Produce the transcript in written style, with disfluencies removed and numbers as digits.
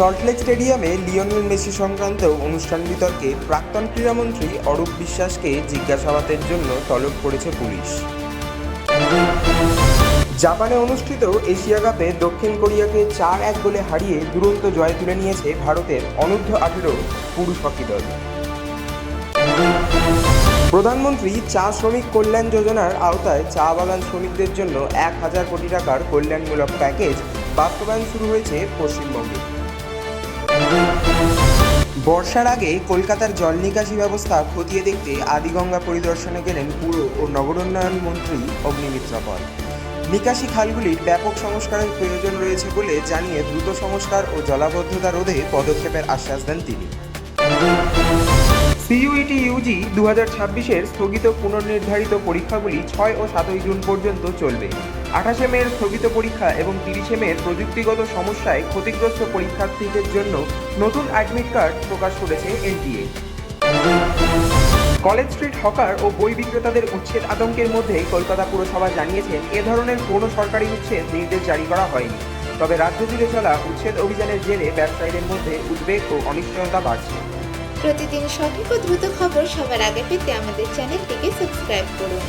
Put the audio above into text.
সল্টলেক স্টেডিয়ামে Lionel Messi সংক্রান্ত অনুষ্ঠান বিতর্কে প্রাক্তন ক্রীড়ামন্ত্রী অরূপ বিশ্বাসকে জিজ্ঞাসাবাদের জন্য তলব করেছে পুলিশ। জাপানে অনুষ্ঠিত এশিয়া কাপে দক্ষিণ কোরিয়াকে 4-1 গোলে হারিয়ে দুরন্ত জয় তুলে নিয়েছে ভারতের অনূর্ধ্ব-18 পুরুষ হকি দল। প্রধানমন্ত্রী চা শ্রমিক কল্যাণ যোজনার আওতায় চা বাগান শ্রমিকদের জন্য 1,000 কোটি টাকার কল্যাণমূলক প্যাকেজ বাস্তবায়ন শুরু হয়েছে পশ্চিমবঙ্গে। বর্ষার আগে কলকাতার জল নিকাশি ব্যবস্থা খতিয়ে দেখতে আদিগঙ্গা পরিদর্শনে গেলেন পুর ও নগরোন্নয়ন মন্ত্রী অগ্নিমিত্রা পল। নিকাশি খালগুলির ব্যাপক সংস্কারের প্রয়োজন রয়েছে বলে জানিয়ে দ্রুত সংস্কার ও জলাবদ্ধতা রোধে পদক্ষেপের আশ্বাস দেন তিনি। সিইউটি ইউজি 2026-এর স্থগিত পুনর্নির্ধারিত পরীক্ষাগুলি 6 ও 7 জুন পর্যন্ত চলবে। 28 মের স্থগিত পরীক্ষা এবং 30 মের প্রযুক্তিগত সমস্যায় ক্ষতিগ্রস্ত পরীক্ষার্থীদের জন্য নতুন অ্যাডমিট কার্ড প্রকাশ করেছে এনটিএ। কলেজ স্ট্রিট হকার ও বই বিক্রেতাদের উচ্ছেদ আতঙ্কের মধ্যে কলকাতা পুরসভা জানিয়েছেন এ ধরনের কোনো সরকারি উচ্ছেদ নির্দেশ জারি করা হয়নি। তবে রাজ্য জুড়ে চলা উচ্ছেদ অভিযানের জেরে ব্যবসায়ীদের মধ্যে উদ্বেগ ও অনিশ্চয়তা বাড়ছে। প্রতিদিন সঠিক ও দ্রুত খবর সবার আগে পেতে আমাদের চ্যানেলটিকে সাবস্ক্রাইব করুন।